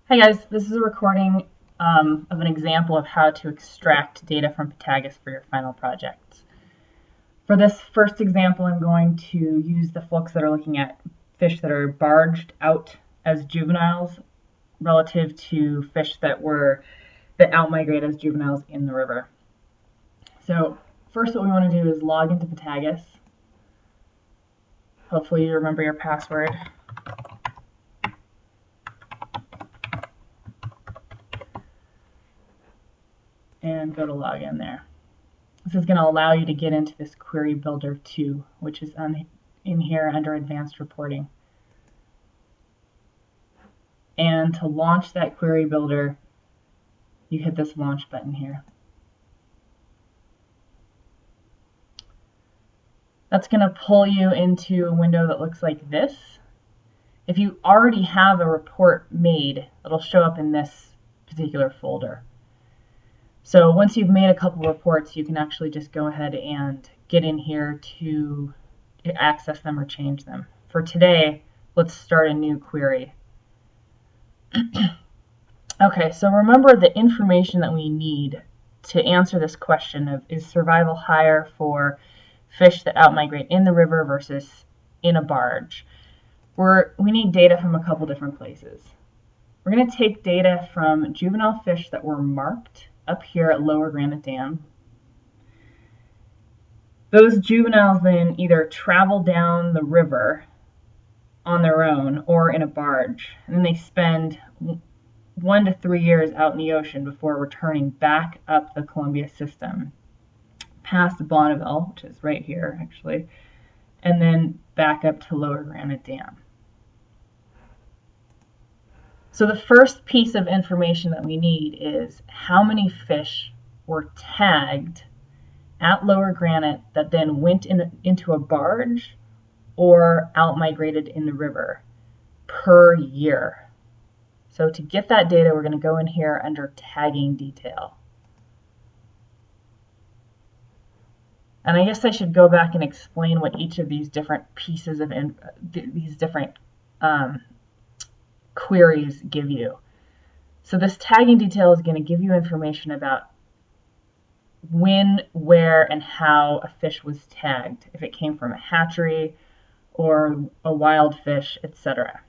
Hi guys, this is a recording of an example of how to extract data from PTAGIS for your final projects. For this first example, I'm going to use the folks that are looking at fish that are barged out as juveniles relative to fish that outmigrate as juveniles in the river. So first what we want to do is log into PTAGIS. Hopefully you remember your password. And go to login there. This is going to allow you to get into this query builder 2, which is in here under advanced reporting. And to launch that query builder, you hit this launch button here. That's going to pull you into a window that looks like this. If you already have a report made, it'll show up in this particular folder. So once you've made a couple reports, you can actually just go ahead and get in here to access them or change them. For today, let's start a new query. Okay, so remember the information that we need to answer this question of is survival higher for fish that outmigrate in the river versus in a barge. We need data from a couple different places. We're going to take data from juvenile fish that were marked up here at Lower Granite Dam. Those juveniles then either travel down the river on their own or in a barge, and then they spend 1 to 3 years out in the ocean before returning back up the Columbia system, past Bonneville, which is right here actually, and then back up to Lower Granite Dam. So the first piece of information that we need is how many fish were tagged at Lower Granite that then went into a barge or outmigrated in the river per year. So to get that data, we're going to go in here under tagging detail. And I guess I should go back and explain what each of these different pieces of queries give you. So this tagging detail is going to give you information about when, where, and how a fish was tagged, if it came from a hatchery or a wild fish, etc.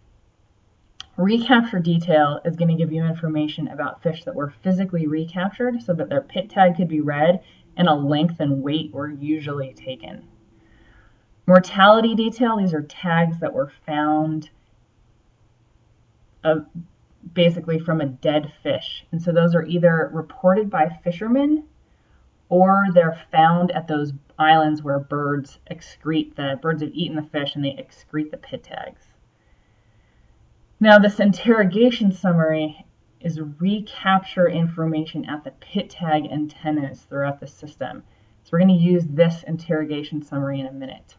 Recapture detail is going to give you information about fish that were physically recaptured so that their pit tag could be read and a length and weight were usually taken. Mortality detail, these are tags that were found basically from a dead fish. And so those are either reported by fishermen or they're found at those islands where birds have eaten the fish and they excrete the pit tags. Now this interrogation summary is recapture information at the pit tag antennas throughout the system. So we're going to use this interrogation summary in a minute.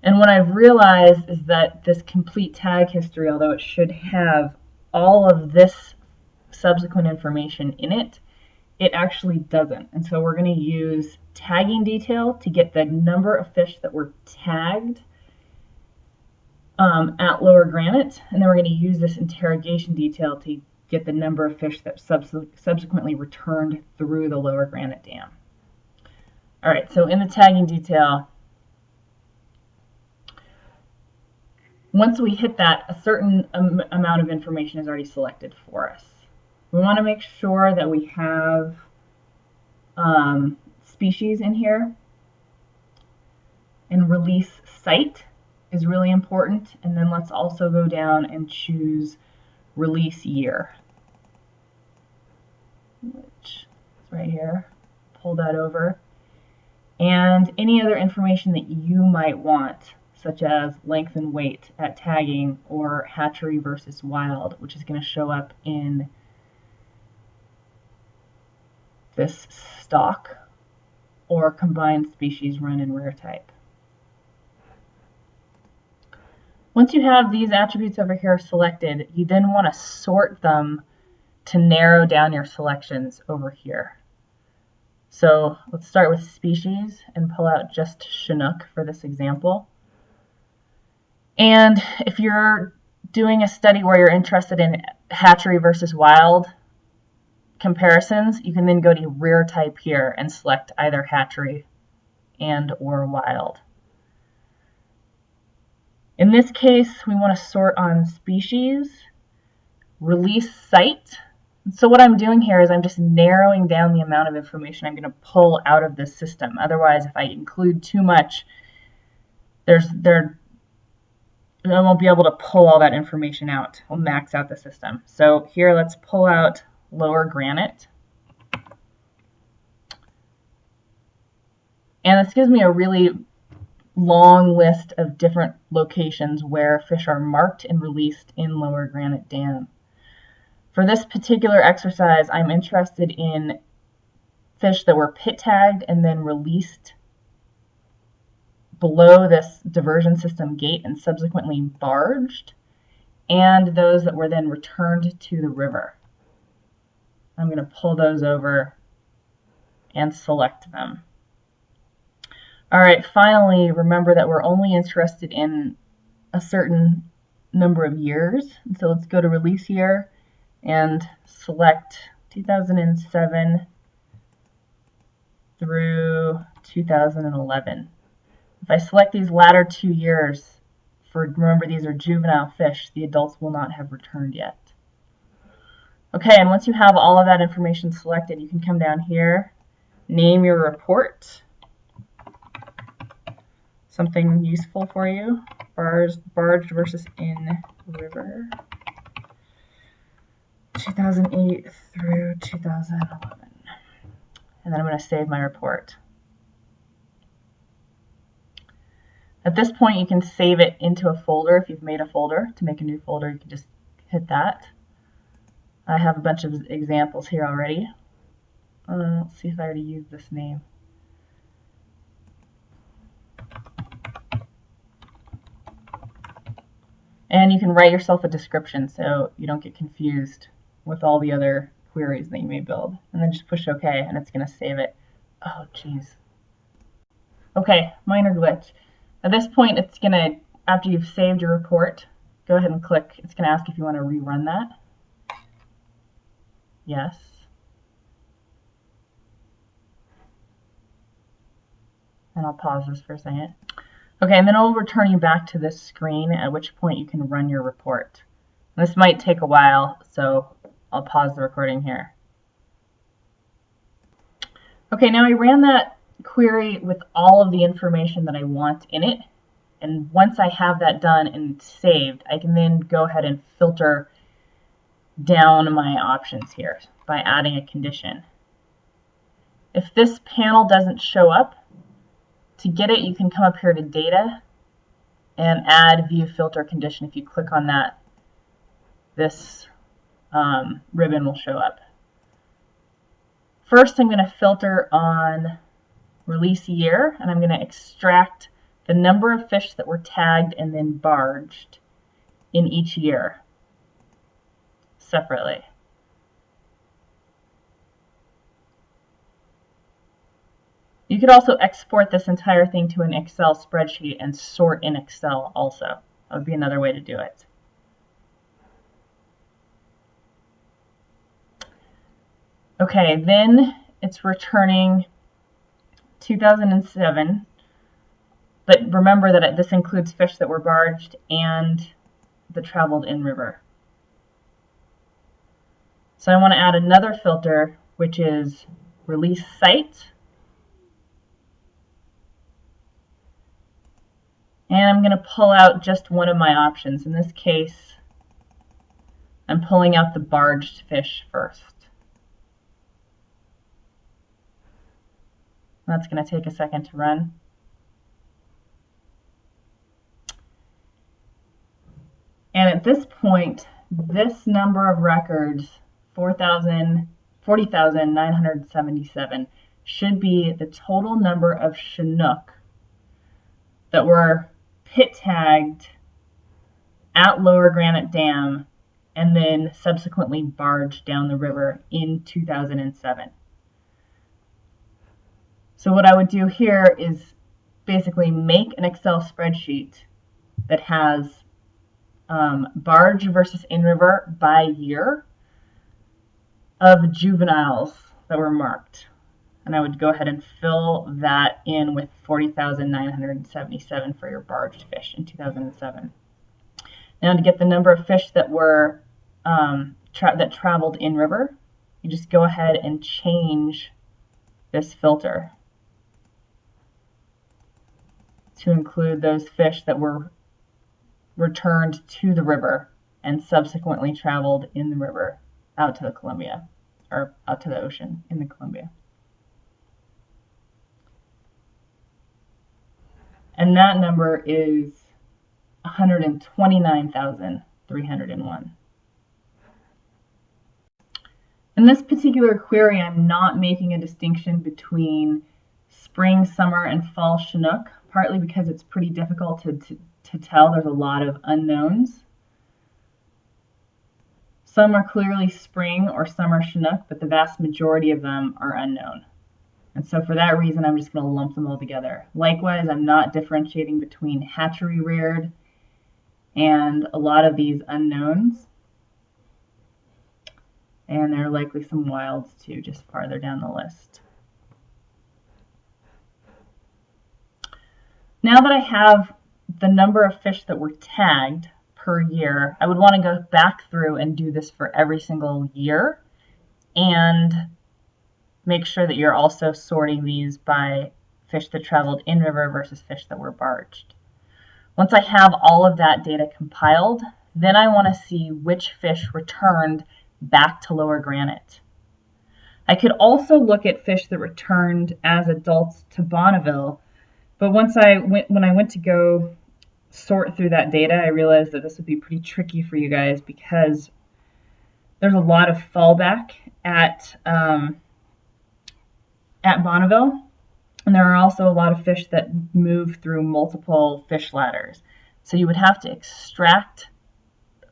And what I've realized is that this complete tag history, although it should have all of this subsequent information in it, it actually doesn't. And so we're going to use tagging detail to get the number of fish that were tagged at Lower Granite, and then we're going to use this interrogation detail to get the number of fish that subsequently returned through the Lower Granite Dam. All right, so in the tagging detail, once we hit that, a certain amount of information is already selected for us. We want to make sure that we have species in here, and release site is really important. And then let's also go down and choose release year, which is right here. Pull that over. And any other information that you might want, such as length and weight at tagging or hatchery versus wild, which is going to show up in this stock or combined species run and rare type. Once you have these attributes over here selected, you then want to sort them to narrow down your selections over here. So let's start with species and pull out just Chinook for this example. And if you're doing a study where you're interested in hatchery versus wild comparisons, you can then go to rear type here and select either hatchery and or wild. In this case, we want to sort on species, release site. So what I'm doing here is I'm just narrowing down the amount of information I'm going to pull out of this system. Otherwise, if I include too much, I won't be able to pull all that information out. I'll max out the system. So here, let's pull out lower granite. And this gives me a really long list of different locations where fish are marked and released in lower granite dam. For this particular exercise, I'm interested in fish that were pit tagged and then released below this diversion system gate and subsequently barged, and those that were then returned to the river. I'm going to pull those over and select them. All right, finally, remember that we're only interested in a certain number of years. So let's go to release year and select 2007 through 2011. If I select these latter 2 years, remember these are juvenile fish, the adults will not have returned yet. Okay, and once you have all of that information selected, you can come down here, name your report, something useful for you, barged versus in river, 2008 through 2011. And then I'm going to save my report. At this point, you can save it into a folder if you've made a folder. To make a new folder, you can just hit that. I have a bunch of examples here already. Let's see if I already used this name. And you can write yourself a description so you don't get confused with all the other queries that you may build. And then just push OK, and it's going to save it. Oh, geez. OK, minor glitch. At this point, it's going to, after you've saved your report, go ahead and click. It's going to ask if you want to rerun that. Yes. And I'll pause this for a second. Okay, and then it'll return you back to this screen, at which point you can run your report. And this might take a while, so I'll pause the recording here. Okay, now I ran that query with all of the information that I want in it. And once I have that done and saved, I can then go ahead and filter down my options here by adding a condition. If this panel doesn't show up, to get it, you can come up here to Data and add View Filter Condition. If you click on that, this ribbon will show up. First, I'm going to filter on release year, and I'm going to extract the number of fish that were tagged and then barged in each year separately. You could also export this entire thing to an Excel spreadsheet and sort in Excel also. That would be another way to do it. Okay, then it's returning 2007, but remember that this includes fish that were barged and that traveled inriver. So I want to add another filter, which is release site. And I'm going to pull out just one of my options. In this case, I'm pulling out the barged fish first. That's going to take a second to run. And at this point, this number of records, 40,977, should be the total number of Chinook that were pit tagged at Lower Granite Dam and then subsequently barged down the river in 2007. So what I would do here is basically make an Excel spreadsheet that has barge versus inriver by year of juveniles that were marked. And I would go ahead and fill that in with 40,977 for your barged fish in 2007. Now to get the number of fish that were that traveled in river, you just go ahead and change this filter to include those fish that were returned to the river and subsequently traveled in the river out to the Columbia, or out to the ocean in the Columbia. And that number is 129,301. In this particular query, I'm not making a distinction between spring, summer, and fall Chinook, partly because it's pretty difficult to tell. There's a lot of unknowns. Some are clearly spring or summer Chinook, but the vast majority of them are unknown. And so for that reason, I'm just going to lump them all together. Likewise, I'm not differentiating between hatchery reared and a lot of these unknowns. And there are likely some wilds too, just farther down the list. Now that I have the number of fish that were tagged per year, I would want to go back through and do this for every single year and make sure that you're also sorting these by fish that traveled in river versus fish that were barged. Once I have all of that data compiled, then I want to see which fish returned back to Lower Granite. I could also look at fish that returned as adults to Bonneville, but when I went to go sort through that data, I realized that this would be pretty tricky for you guys because there's a lot of fallback at Bonneville, and there are also a lot of fish that move through multiple fish ladders. So you would have to extract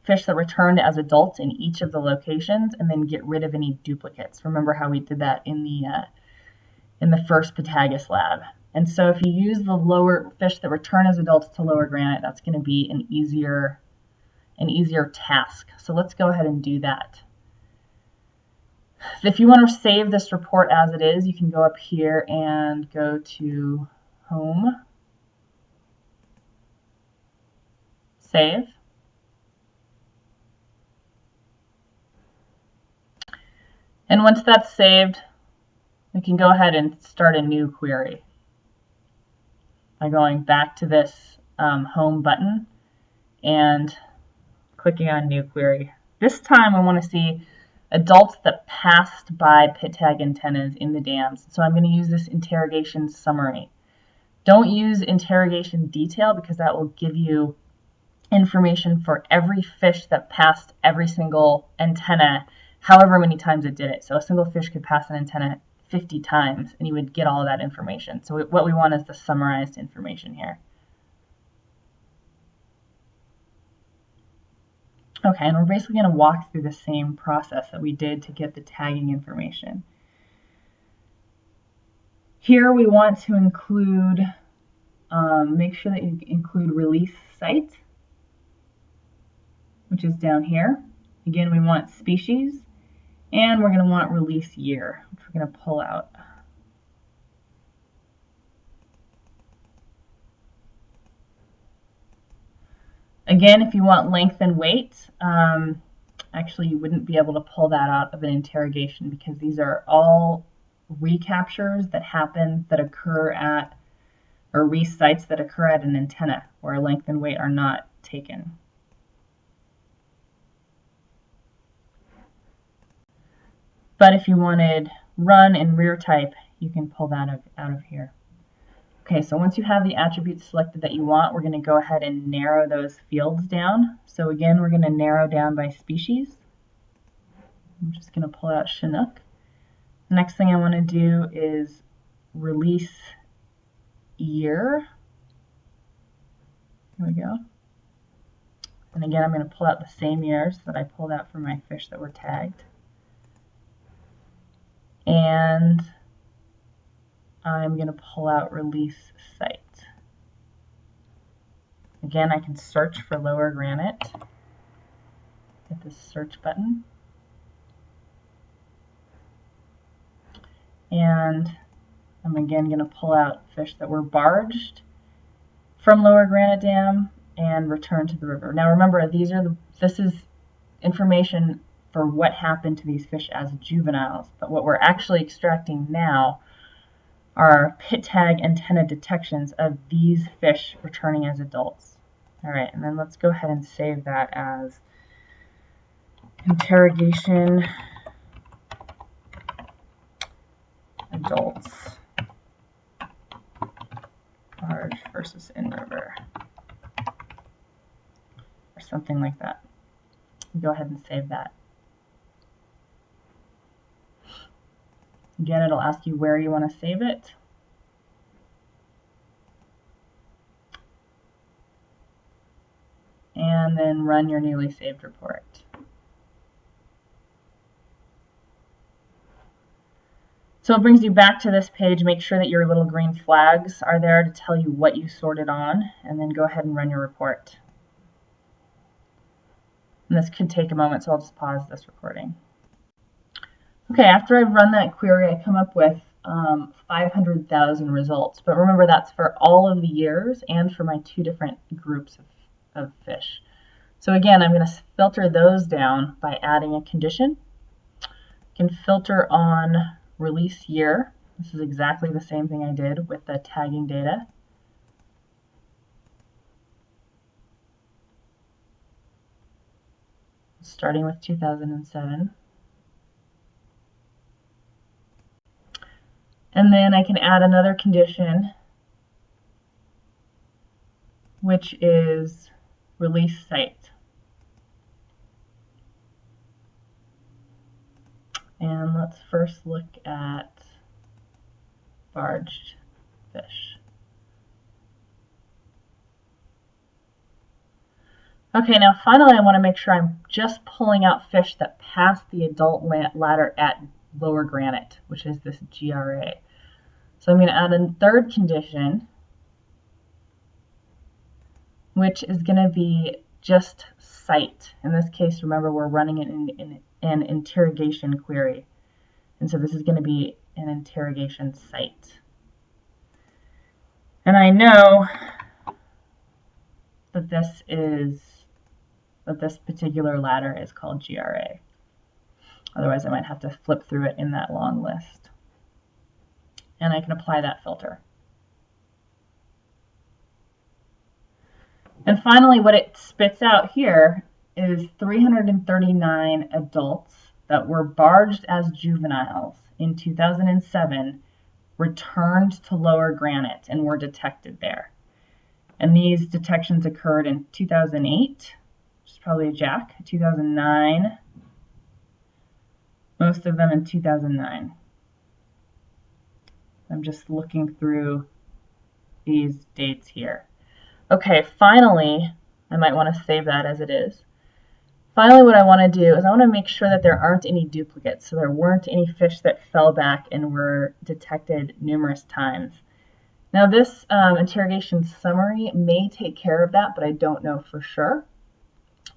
fish that returned as adults in each of the locations and then get rid of any duplicates. Remember how we did that in the first PTAGIS lab. And so if you use the lower fish that return as adults to Lower Granite, that's going to be an easier task. So let's go ahead and do that. If you want to save this report as it is, you can go up here and go to Home, Save. And once that's saved, we can go ahead and start a new query by going back to this Home button and clicking on New Query. This time I want to see adults that passed by pit tag antennas in the dams. So I'm going to use this interrogation summary. Don't use interrogation detail because that will give you information for every fish that passed every single antenna, however many times it did it. So a single fish could pass an antenna 50 times and you would get all of that information. So what we want is the summarized information here. Okay, and we're basically going to walk through the same process that we did to get the tagging information. Here we want to include, make sure that you include release site, which is down here. Again, we want species, and we're going to want release year, which we're going to pull out. Again, if you want length and weight, actually you wouldn't be able to pull that out of an interrogation because these are all recaptures that happen, that occur at, or resites that occur at an antenna where length and weight are not taken. But if you wanted run and rear type, you can pull that out of here. Okay, so once you have the attributes selected that you want, we're going to go ahead and narrow those fields down. So again, we're going to narrow down by species. I'm just going to pull out Chinook. The next thing I want to do is release year. There we go. And again, I'm going to pull out the same years that I pulled out for my fish that were tagged. And I'm going to pull out release site. Again, I can search for lower granite. Hit this search button. And I'm again going to pull out fish that were barged from Lower Granite Dam and returned to the river. Now remember, this is information for what happened to these fish as juveniles, but what we're actually extracting now are pit tag antenna detections of these fish returning as adults. All right, and then let's go ahead and save that as interrogation adults, barge versus inriver, or something like that. Go ahead and save that. Again, it'll ask you where you want to save it. And then run your newly saved report. So it brings you back to this page. Make sure that your little green flags are there to tell you what you sorted on, and then go ahead and run your report. And this could take a moment, so I'll just pause this recording. Okay, after I've run that query, I come up with 500,000 results. But remember, that's for all of the years and for my two different groups of fish. So again, I'm going to filter those down by adding a condition. I can filter on release year. This is exactly the same thing I did with the tagging data. Starting with 2007. And then I can add another condition, which is release site. And let's first look at barged fish. Okay, now finally I want to make sure I'm just pulling out fish that pass the adult ladder at Lower Granite, which is this GRA. So I'm going to add a third condition, which is going to be just site. In this case, remember, we're running an interrogation query. And so this is going to be an interrogation site. And I know that this particular ladder is called GRA. Otherwise, I might have to flip through it in that long list. And I can apply that filter. And finally, what it spits out here is 339 adults that were barged as juveniles in 2007 returned to Lower Granite and were detected there. And these detections occurred in 2008, which is probably a jack, 2009, most of them in 2009. I'm just looking through these dates here. Okay, finally, I might want to save that as it is. Finally, what I want to do is I want to make sure that there aren't any duplicates, so there weren't any fish that fell back and were detected numerous times. Now this interrogation summary may take care of that, but I don't know for sure.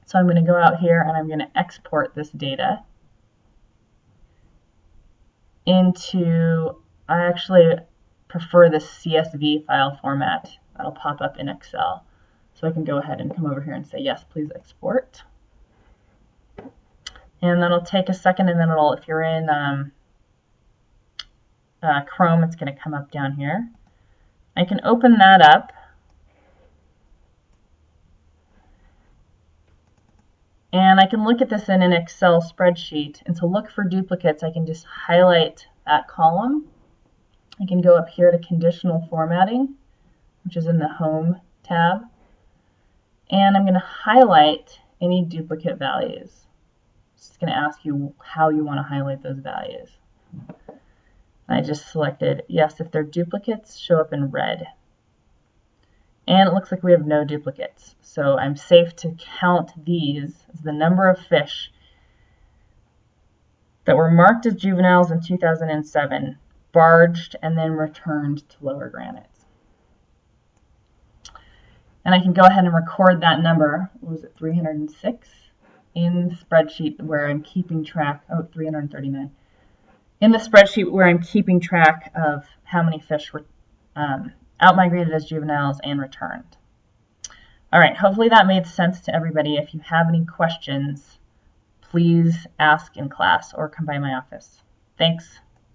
So I'm going to go out here and I'm going to export this data into, I actually prefer this CSV file format. That'll pop up in Excel. So I can go ahead and come over here and say, yes, please export. And that'll take a second, and then it'll, if you're in Chrome, it's going to come up down here. I can open that up. And I can look at this in an Excel spreadsheet. And to look for duplicates, I can just highlight that column. I can go up here to conditional formatting, which is in the Home tab. And I'm going to highlight any duplicate values. It's going to ask you how you want to highlight those values. I just selected yes, if they're duplicates, show up in red. And it looks like we have no duplicates. So I'm safe to count these as the number of fish that were marked as juveniles in 2007, barged, and then returned to Lower Granite. And I can go ahead and record that number. What was it, 306? In the spreadsheet where I'm keeping track, 339. In the spreadsheet where I'm keeping track of how many fish were outmigrated as juveniles and returned. All right, hopefully that made sense to everybody. If you have any questions, please ask in class or come by my office. Thanks.